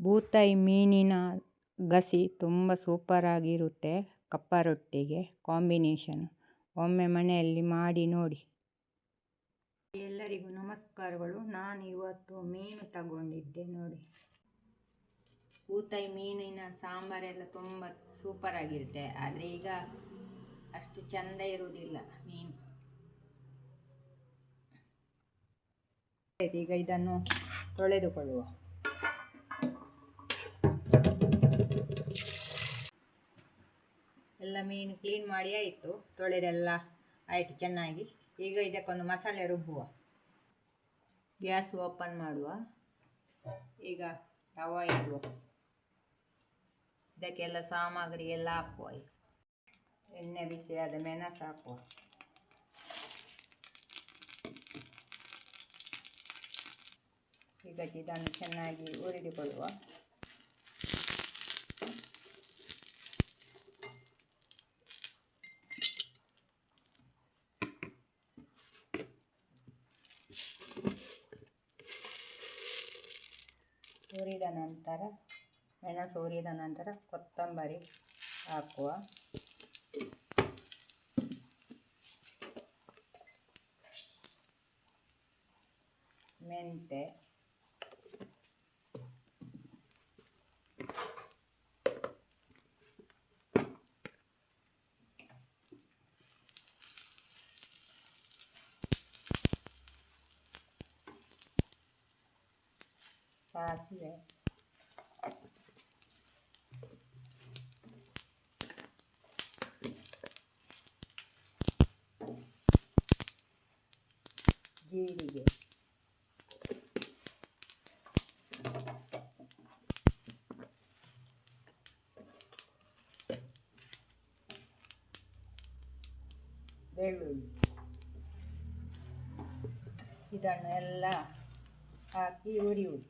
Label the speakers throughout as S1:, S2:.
S1: ಬೂತಾಯಿ ಮೀನಿನ ಗಸಿ ತುಂಬ ಸೂಪರಾಗಿರುತ್ತೆ. ಕಪ್ಪ ರೊಟ್ಟಿಗೆ ಕಾಂಬಿನೇಷನ್. ಒಮ್ಮೆ ಮನೆಯಲ್ಲಿ ಮಾಡಿ ನೋಡಿ. ಎಲ್ಲರಿಗೂ ನಮಸ್ಕಾರಗಳು. ನಾನು ಇವತ್ತು ಮೀನು ತಗೊಂಡಿದ್ದೆ ನೋಡಿ. ಬೂತಾಯಿ ಮೀನಿನ ಸಾಂಬಾರೆಲ್ಲ ತುಂಬ ಸೂಪರಾಗಿರುತ್ತೆ. ಆದರೆ ಈಗ ಅಷ್ಟು ಚೆಂದ ಇರುವುದಿಲ್ಲ ಮೀನು. ಈಗ ಇದನ್ನು ತೊಳೆದುಕೊಳ್ಳುವ. ಎಲ್ಲ ಮೀನು ಕ್ಲೀನ್ ಮಾಡಿ ಆಯಿತು, ತೊಳೆದೆಲ್ಲ ಆಯಿತು ಚೆನ್ನಾಗಿ. ಈಗ ಇದಕ್ಕೊಂದು ಮಸಾಲೆ ರುಬ್ಬುವ. ಗ್ಯಾಸ್ ಓಪನ್ ಮಾಡುವ. ಈಗ ತವಾ ಇಡುವ. ಇದಕ್ಕೆಲ್ಲ ಸಾಮಗ್ರಿ ಎಲ್ಲ ಹಾಕುವ. ಎಣ್ಣೆ ಬಿಸಿಯಾದ ಮೆಣಸು ಹಾಕುವ. ಈಗ ಇದನ್ನು ಚೆನ್ನಾಗಿ ಹುರಿದುಕೊಳ್ಳುವ. ಹುರಿದ ನಂತರ ಮೆಣಸು ಹುರಿದ ನಂತರ ಕೊತ್ತಂಬರಿ ಹಾಕುವ. ಮೆಂತೆ, ಸಾಸಿವೆ, ಜೀರಿಗೆ, ಬೆಳ್ಳುಳ್ಳಿ, ಇದನ್ನು ಎಲ್ಲ ಹಾಕಿ ಹುರಿಯುವುದು.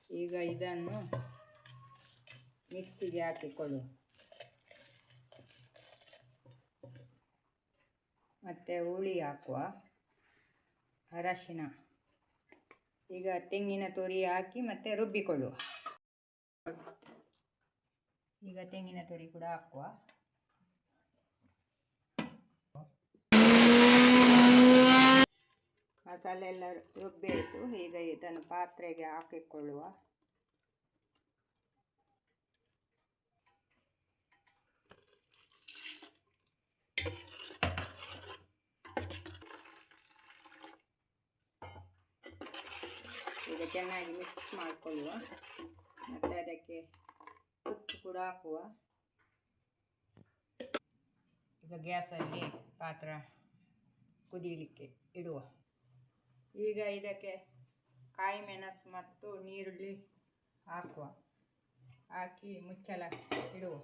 S1: ಈಗ ಇದನ್ನು ಮಿಕ್ಸಿಗೆ ಹಾಕಿಕೊಳ್ಳುವ. ಮತ್ತು ಹುಳಿ ಹಾಕುವ, ಅರಶಿನ. ಈಗ ತೆಂಗಿನ ತುರಿ ಹಾಕಿ ಮತ್ತೆ ರುಬ್ಬಿಕೊಳ್ಳುವ. ಈಗ ತೆಂಗಿನ ತುರಿ ಕೂಡ ಹಾಕುವ. ಮಸಾಲೆ ಎಲ್ಲ ರುಬ್ಬಿ ಆಯಿತು. ಈಗ ಇದನ್ನು ಪಾತ್ರೆಗೆ ಹಾಕಿಕೊಳ್ಳುವ. ಈಗ ಚೆನ್ನಾಗಿ ಮಿಕ್ಸ್ ಮಾಡಿಕೊಳ್ಳುವ. ಮತ್ತು ಅದಕ್ಕೆ ಉಪ್ಪು ಕೂಡ ಹಾಕುವ. ಈಗ ಗ್ಯಾಸಲ್ಲಿ ಪಾತ್ರ ಕುದಿಯಲಿಕ್ಕೆ ಇಡುವ. ಈಗ ಇದಕ್ಕೆ ಕಾಯಿ ಮೆಣಸು ಮತ್ತು ನೀರುಳ್ಳಿ ಹಾಕುವ. ಹಾಕಿ ಮುಚ್ಚಳ ಇಡುವ.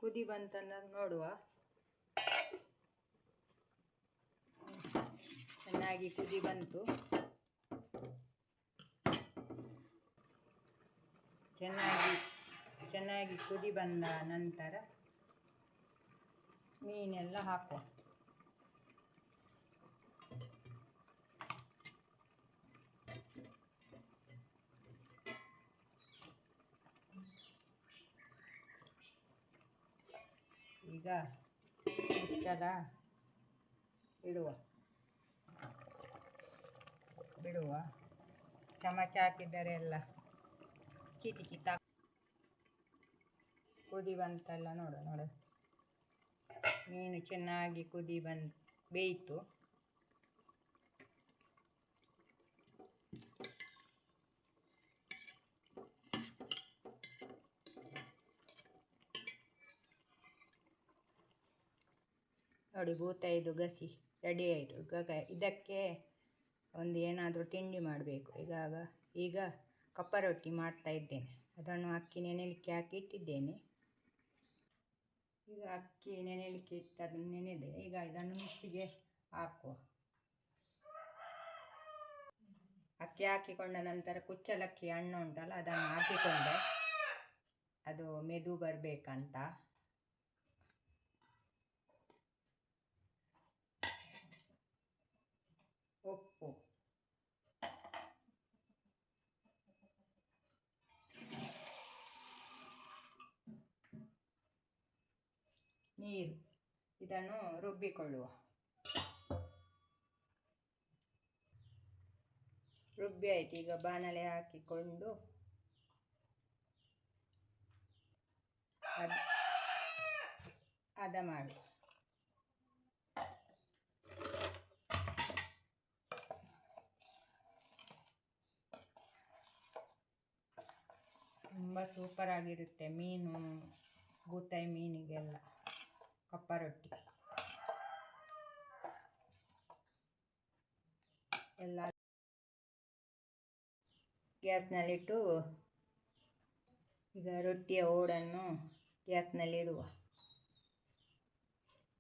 S1: ಕುದಿ ಬಂತಂದು ನೋಡುವ. ಚೆನ್ನಾಗಿ ಕುದಿ ಬಂತು. ಚೆನ್ನಾಗಿ ಕುದಿ ಬಂದ ನಂತರ ಮೀನೆಲ್ಲ ಹಾಕುವ. ಈಗ ಮುಚ್ಚಳ ಬಿಡುವ. ಚಮಚ ಹಾಕಿದರೆ ಎಲ್ಲ ಕಿತ ಕುದಿ ಬಂತಲ್ಲ ನೋಡು. ಮೀನು ಚೆನ್ನಾಗಿ ಕುದಿ ಬೇಯಿತು. ನೋಡಿ, ಬೂತಾಯಿದು ಗಸಿ ರೆಡಿ ಆಯಿತು. ಇದಕ್ಕೆ ಒಂದು ಏನಾದರೂ ತಿಂಡಿ ಮಾಡಬೇಕು. ಈಗ ಕಪ್ಪ ರೊಟ್ಟಿ ಮಾಡ್ತಾ ಇದ್ದೇನೆ. ಅದನ್ನು ಅಕ್ಕಿ ನೆನೆಯಲಿಕ್ಕೆ ಹಾಕಿ ಇಟ್ಟಿದ್ದೇನೆ. ಈಗ ಅಕ್ಕಿ ನೆನೆಯಲಿಕ್ಕೆ ಅದನ್ನು ನೆನೆದೆ. ಈಗ ಇದನ್ನು ಮಿಕ್ಸಿಗೆ ಹಾಕುವ. ಅಕ್ಕಿ ಹಾಕಿಕೊಂಡ ನಂತರ ಕುಚ್ಚಲಕ್ಕಿ ಹಣ್ಣು ಉಂಟಲ್ಲ, ಅದನ್ನು ಹಾಕಿಕೊಂಡೆ. ಅದು ಮೆದು ಬರಬೇಕಂತ. ಉಪ್ಪು, ನೀರು. ಇದನ್ನು ರುಬ್ಬಿಕೊಳ್ಳುವ. ರುಬ್ಬಿ ಆಯಿತು. ಈಗ ಬಾಣಲೆ ಹಾಕಿಕೊಂಡು ಹದ ಮಾಡಿ. ತುಂಬ ಸೂಪರಾಗಿರುತ್ತೆ ಮೀನು, ಬೂತಾಯಿ ಮೀನಿಗೆಲ್ಲ ಕಪ್ಪ ರೊಟ್ಟಿ ಎಲ್ಲ. ಗ್ಯಾಸ್ನಲ್ಲಿಟ್ಟು ಈಗ ರೊಟ್ಟಿಯ ಓಡನ್ನು ಗ್ಯಾಸ್ನಲ್ಲಿಡುವ.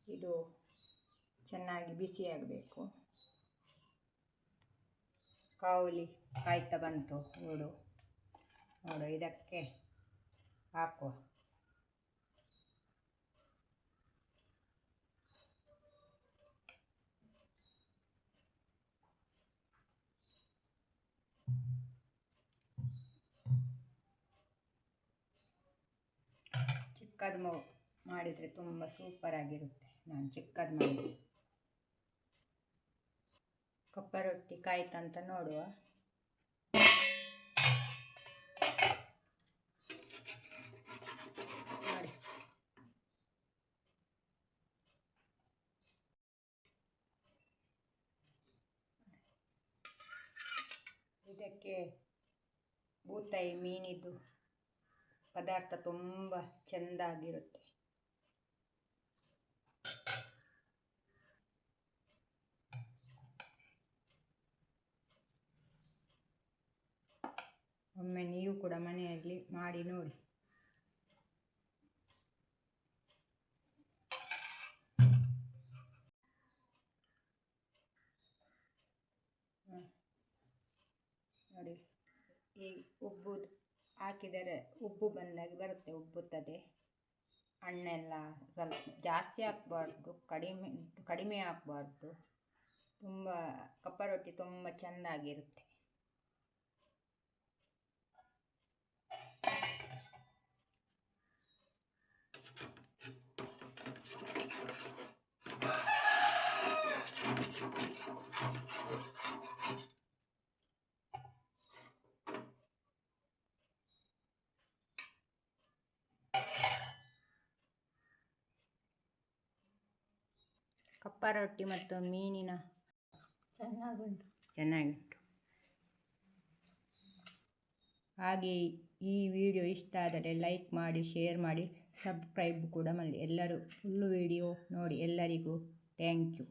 S1: ಇದು ಚೆನ್ನಾಗಿ ಬಿಸಿಯಾಗಬೇಕು. ಕಾವಲಿ ಕಾಯ್ತಾ ಬಂತು ಓಡು. ನೋಡು, ಇದಕ್ಕೆ ಹಾಕುವ. ಚಿಕ್ಕದು ಮಾಡಿದರೆ ತುಂಬ ಸೂಪರಾಗಿರುತ್ತೆ. ನಾನು ಚಿಕ್ಕದು ಮಾಡಿದೆ. ಕಪ್ಪ ರೊಟ್ಟಿ ಕಾಯ್ತಂತ ನೋಡುವ. ನೋಡಿ, ಇದಕ್ಕೆ ಬೂತಾಯಿ ಮೀನಿದು ಪದಾರ್ಥ ತುಂಬ ಚೆಂದಾಗಿರುತ್ತೆ. ಒಮ್ಮೆ ನೀವು ಕೂಡ ಮನೆಯಲ್ಲಿ ಮಾಡಿ ನೋಡಿ. ನೋಡಿ, ಈ ಉಬ್ಬು ಹಾಕಿದರೆ ಉಬ್ಬು ಬಂದಾಗ ಬರುತ್ತೆ, ಉಬ್ಬುತ್ತದೆ. ಹಣ್ಣೆಲ್ಲ ಸ್ವಲ್ಪ ಜಾಸ್ತಿ ಹಾಕ್ಬಾರ್ದು, ಕಡಿಮೆ ಹಾಕ್ಬಾರ್ದು. ತುಂಬ ಕಪ್ಪ ರೊಟ್ಟಿ ತುಂಬ ಚೆಂದಾಗಿರುತ್ತೆ. ಕಪ್ಪ ರೊಟ್ಟಿ ಮತ್ತು ಮೀನಿನ ಚೆನ್ನಾಗುಂಟು. ಹಾಗೆ ಈ ವಿಡಿಯೋ ಇಷ್ಟ ಆದರೆ ಲೈಕ್ ಮಾಡಿ, ಶೇರ್ ಮಾಡಿ, ಸಬ್ಸ್ಕ್ರೈಬ್ ಕೂಡ ಮಾಡಿ. ಎಲ್ಲರೂ ಫುಲ್ಲು ವಿಡಿಯೋ ನೋಡಿ. ಎಲ್ಲರಿಗೂ ಥ್ಯಾಂಕ್ ಯು.